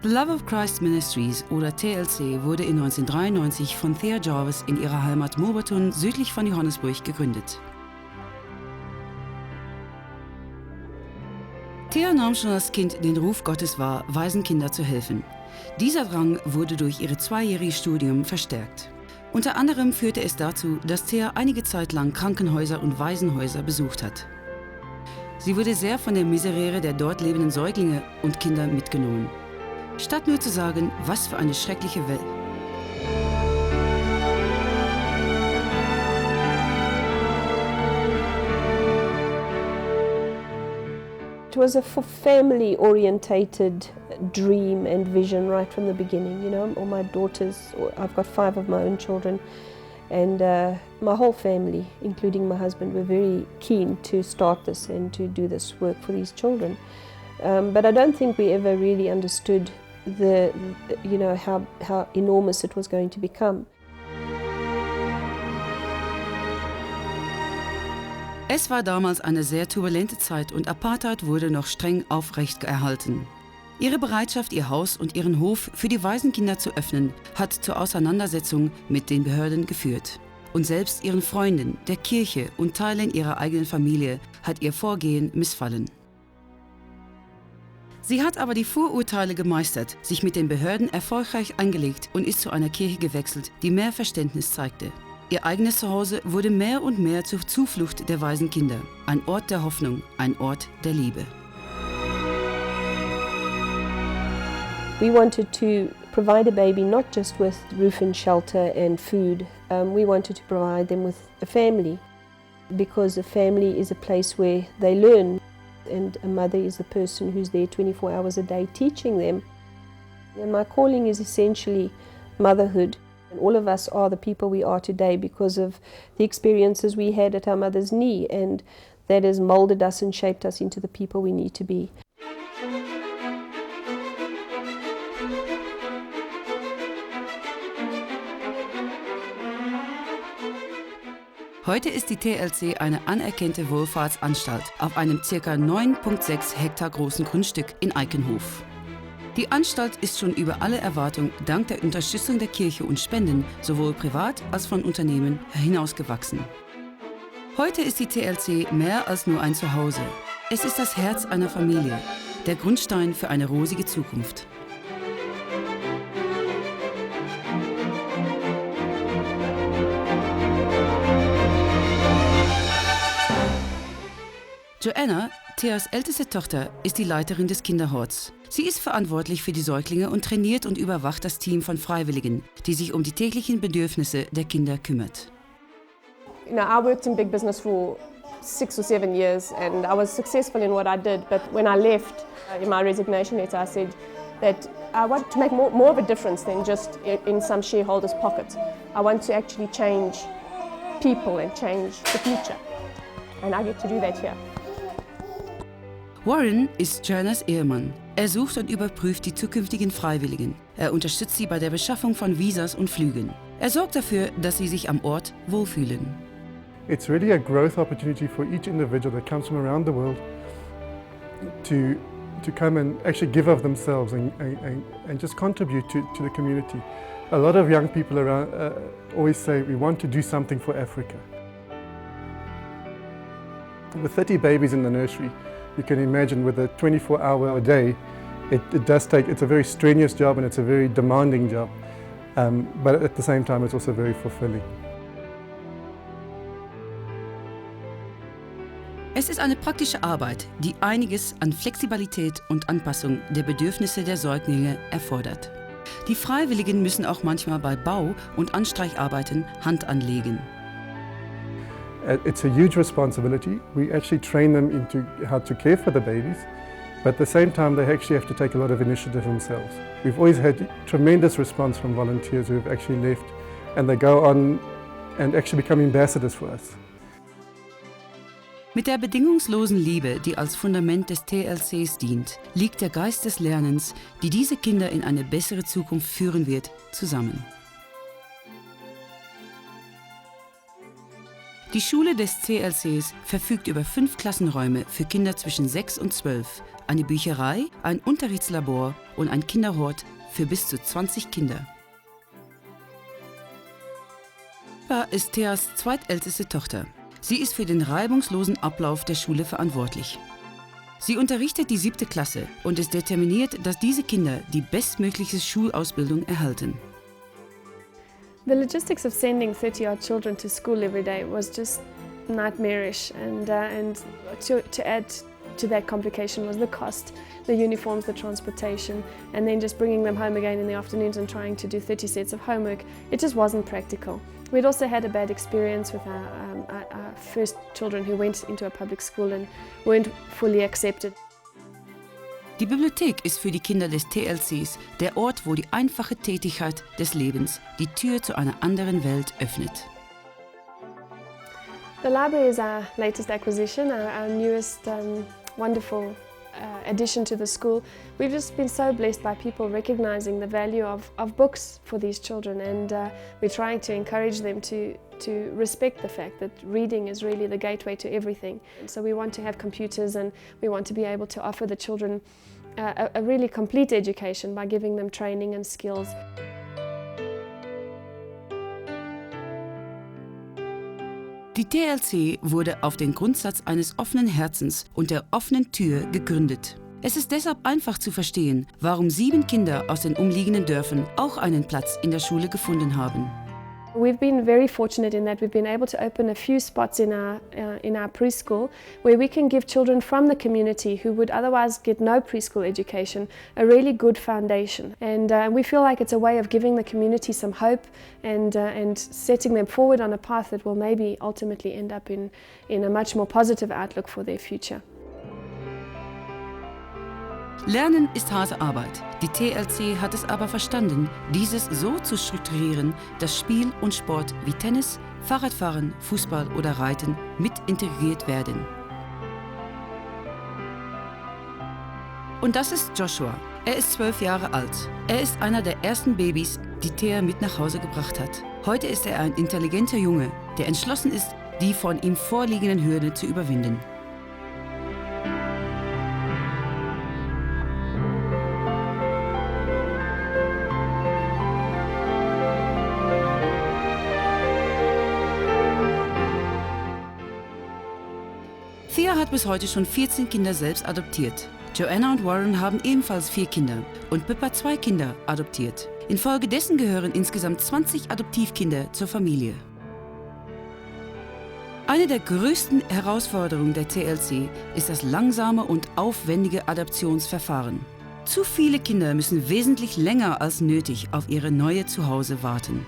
The Love of Christ Ministries oder TLC wurde in 1993 von Thea Jarvis in ihrer Heimat Mooreton südlich von Johannesburg gegründet. Thea nahm schon als Kind den Ruf Gottes wahr, Waisenkinder zu helfen. Dieser Drang wurde durch ihr 2-jähriges Studium verstärkt. Unter anderem führte es dazu, dass Thea einige Zeit lang Krankenhäuser und Waisenhäuser besucht hat. Sie wurde sehr von der Misere der dort lebenden Säuglinge und Kinder mitgenommen. Statt nur zu sagen, was für eine schreckliche Welt. It was a family-orientated dream and vision right from the beginning. You know, all my daughters, I've got 5 of my own children, and my whole family, including my husband, were very keen to start this and to do this work for these children. But I don't think we ever really understood how enormous it was going to become. Es war damals eine sehr turbulente Zeit und Apartheid wurde noch streng aufrechterhalten. Ihre Bereitschaft, ihr Haus und ihren Hof für die Waisenkinder zu öffnen, hat zur Auseinandersetzung mit den Behörden geführt. Und selbst ihren Freunden, der Kirche und Teilen ihrer eigenen Familie hat ihr Vorgehen missfallen. Sie hat aber die Vorurteile gemeistert, sich mit den Behörden erfolgreich angelegt und ist zu einer Kirche gewechselt, die mehr Verständnis zeigte. Ihr eigenes Zuhause wurde mehr und mehr zur Zuflucht der Waisenkinder. Ein Ort der Hoffnung, ein Ort der Liebe. We wanted to provide a baby not just with roof and shelter and food. We wanted to provide them with a family, because a family is a place where they learn, and a mother is the person who's there 24 hours a day teaching them. And my calling is essentially motherhood. And all of us are the people we are today because of the experiences we had at our mother's knee, and that has molded us and shaped us into the people we need to be. Heute ist die TLC eine anerkannte Wohlfahrtsanstalt auf einem ca. 9,6 Hektar großen Grundstück in Eikenhof. Die Anstalt ist schon über alle Erwartungen dank der Unterstützung der Kirche und Spenden sowohl privat als von Unternehmen hinausgewachsen. Heute ist die TLC mehr als nur ein Zuhause. Es ist das Herz einer Familie, der Grundstein für eine rosige Zukunft. Joanna, Theas älteste Tochter, ist die Leiterin des Kinderhorts. Sie ist verantwortlich für die Säuglinge und trainiert und überwacht das Team von Freiwilligen, die sich um die täglichen Bedürfnisse der Kinder kümmert. You know, I worked in big business for 6 or 7 years, and I was successful in what I did. But when I left, in my resignation letter, I said that I want to make more of a difference than just in some shareholders' pockets. I want to actually change people and change the future, and I get to do that here. Warren ist Joannas Ehemann. Er sucht und überprüft die zukünftigen Freiwilligen. Er unterstützt sie bei der Beschaffung von Visas und Flügen. Er sorgt dafür, dass sie sich am Ort wohlfühlen. It's really a growth opportunity for each individual that comes from around the world to come and actually give of themselves and just contribute to the community. A lot of young people around always say we want to do something for Africa. With 30 babies in the nursery, you can imagine with a 24-hour a day, it's a very strenuous job and it's a very demanding job. But at the same time, it's also very fulfilling. Es ist eine praktische Arbeit, die einiges an Flexibilität und Anpassung der Bedürfnisse der Säuglinge erfordert. Die Freiwilligen müssen auch manchmal bei Bau- und Anstreicharbeiten Hand anlegen. It's a huge responsibility. We actually train them into how to care for the babies, but at the same time they actually have to take a lot of initiative themselves. We've always had tremendous response from volunteers who have actually left, and they go on and actually become ambassadors for us. Mit der bedingungslosen Liebe, die als Fundament des TLCs dient, liegt der Geist des Lernens, die diese Kinder in eine bessere Zukunft führen wird, zusammen. Die Schule des CLCs verfügt über 5 Klassenräume für Kinder zwischen 6 und 12, eine Bücherei, ein Unterrichtslabor und ein Kinderhort für bis zu 20 Kinder. Pippa ist Theas zweitälteste Tochter. Sie ist für den reibungslosen Ablauf der Schule verantwortlich. Sie unterrichtet die 7. Klasse und ist determiniert, dass diese Kinder die bestmögliche Schulausbildung erhalten. The logistics of sending 30-odd children to school every day was just nightmarish, and to add to that complication was the cost, the uniforms, the transportation, and then just bringing them home again in the afternoons and trying to do 30 sets of homework. It just wasn't practical. We'd also had a bad experience with our first children who went into a public school and weren't fully accepted. Die Bibliothek ist für die Kinder des TLCs der Ort, wo die einfache Tätigkeit des Lebens die Tür zu einer anderen Welt öffnet. The library is our latest acquisition, our newest wonderful addition to the school. We've just been so blessed by people recognizing the value of books for these children, and we're trying to encourage them to respect the fact that reading is really the gateway to everything. So we want to have computers, and we want to be able to offer the children a really complete education by giving them training and skills. Die TLC wurde auf den Grundsatz eines offenen Herzens und der offenen Tür gegründet. Es ist deshalb einfach zu verstehen, warum 7 Kinder aus den umliegenden Dörfern auch einen Platz in der Schule gefunden haben. We've been very fortunate in that we've been able to open a few spots in our preschool where we can give children from the community who would otherwise get no preschool education a really good foundation. And we feel like it's a way of giving the community some hope and setting them forward on a path that will maybe ultimately end up in a much more positive outlook for their future. Lernen ist harte Arbeit. Die TLC hat es aber verstanden, dieses so zu strukturieren, dass Spiel und Sport wie Tennis, Fahrradfahren, Fußball oder Reiten mit integriert werden. Und das ist Joshua. Er ist 12 Jahre alt. Er ist einer der ersten Babys, die Thea mit nach Hause gebracht hat. Heute ist er ein intelligenter Junge, der entschlossen ist, die von ihm vorliegenden Hürden zu überwinden. Thea hat bis heute schon 14 Kinder selbst adoptiert. Joanna und Warren haben ebenfalls 4 Kinder und Pippa 2 Kinder adoptiert. Infolgedessen gehören insgesamt 20 Adoptivkinder zur Familie. Eine der größten Herausforderungen der TLC ist das langsame und aufwendige Adoptionsverfahren. Zu viele Kinder müssen wesentlich länger als nötig auf ihre neue Zuhause warten.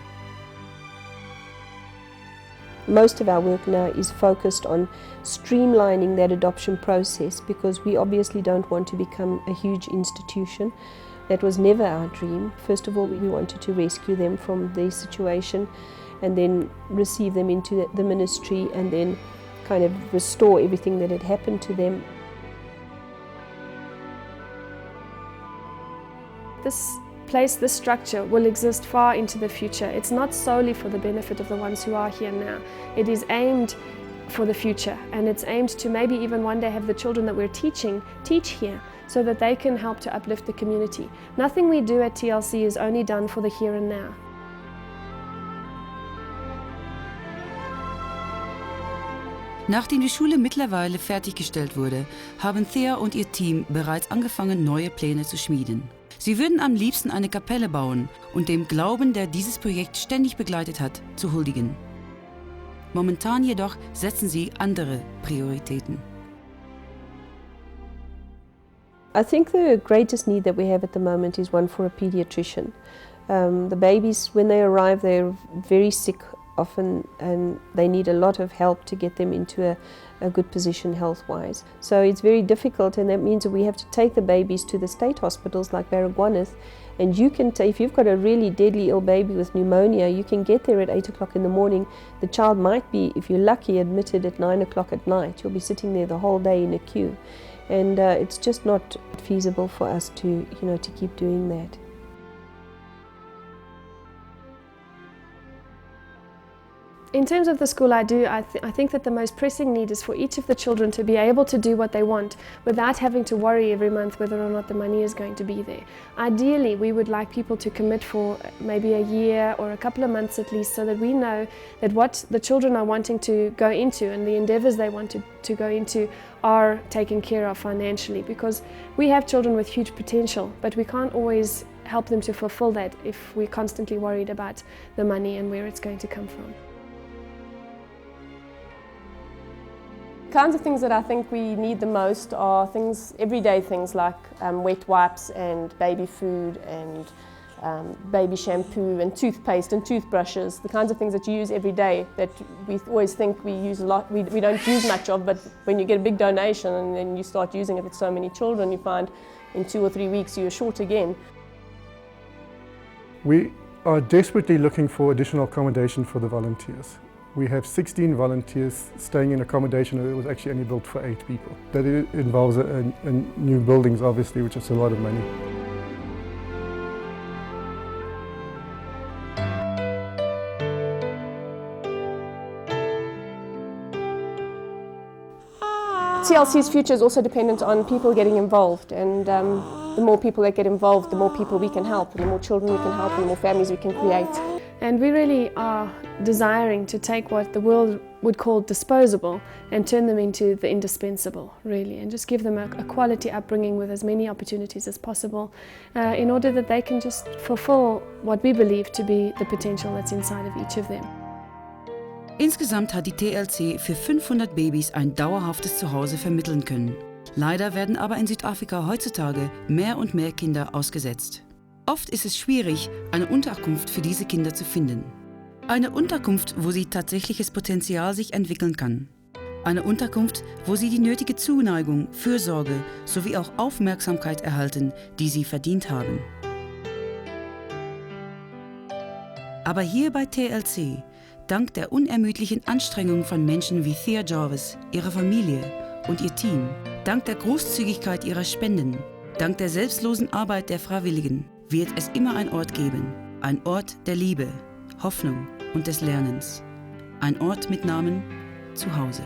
Most of our work now is focused on streamlining that adoption process because we obviously don't want to become a huge institution. That was never our dream. First of all, we wanted to rescue them from their situation and then receive them into the ministry and then kind of restore everything that had happened to them. This structure will exist far into the future. It's not solely for the benefit of the ones who are here now. It is aimed for the future, and it's aimed to maybe even one day have the children that we're teaching teach here so that they can help to uplift the community. Nothing we do at TLC is only done for the here and now. Nachdem die Schule mittlerweile fertiggestellt wurde, haben Thea und ihr Team bereits angefangen, neue Pläne zu schmieden. Sie würden am liebsten eine Kapelle bauen und dem Glauben, der dieses Projekt ständig begleitet hat, zu huldigen. Momentan jedoch setzen sie andere Prioritäten. I think the greatest need that we have at the moment is one for a pediatrician. The babies, when they arrive, they're very sick often and they need a lot of help to get them into a good position health-wise. So it's very difficult, and that means that we have to take the babies to the state hospitals like Baragwanath, and you can if you've got a really deadly ill baby with pneumonia, you can get there at 8 o'clock in the morning. The child might be, if you're lucky, admitted at 9 o'clock at night. You'll be sitting there the whole day in a queue, and it's just not feasible for us to keep doing that. In terms of the school, I think that the most pressing need is for each of the children to be able to do what they want without having to worry every month whether or not the money is going to be there. Ideally, we would like people to commit for maybe a year or a couple of months at least, so that we know that what the children are wanting to go into and the endeavours they want to go into are taken care of financially, because we have children with huge potential, but we can't always help them to fulfil that if we're constantly worried about the money and where it's going to come from. Kinds of things that I think we need the most are things, everyday things like wet wipes and baby food and baby shampoo and toothpaste and toothbrushes, the kinds of things that you use every day that we always think we use a lot, we don't use much of, but when you get a big donation and then you start using it with so many children, you find in 2 or 3 weeks you're short again. We are desperately looking for additional accommodation for the volunteers. We have 16 volunteers staying in accommodation that was actually only built for 8 people. That involves new buildings, obviously, which is a lot of money. CLC's future is also dependent on people getting involved, and the more people that get involved, the more people we can help, and the more children we can help, and the more families we can create. And we really are desiring to take what the world would call disposable and turn them into the indispensable, really, and just give them a quality upbringing with as many opportunities as possible in order that they can just fulfill what we believe to be the potential that's inside of each of them. Insgesamt hat die TLC für 500 Babys ein dauerhaftes Zuhause vermitteln können. Leider werden aber in Südafrika heutzutage mehr und mehr Kinder ausgesetzt. Oft ist es schwierig, eine Unterkunft für diese Kinder zu finden. Eine Unterkunft, wo sie tatsächliches Potenzial sich entwickeln kann. Eine Unterkunft, wo sie die nötige Zuneigung, Fürsorge sowie auch Aufmerksamkeit erhalten, die sie verdient haben. Aber hier bei TLC, dank der unermüdlichen Anstrengung von Menschen wie Thea Jarvis, ihrer Familie und ihr Team, dank der Großzügigkeit ihrer Spenden, dank der selbstlosen Arbeit der Freiwilligen, wird es immer einen Ort geben. Ein Ort der Liebe, Hoffnung und des Lernens. Ein Ort mit Namen Zuhause.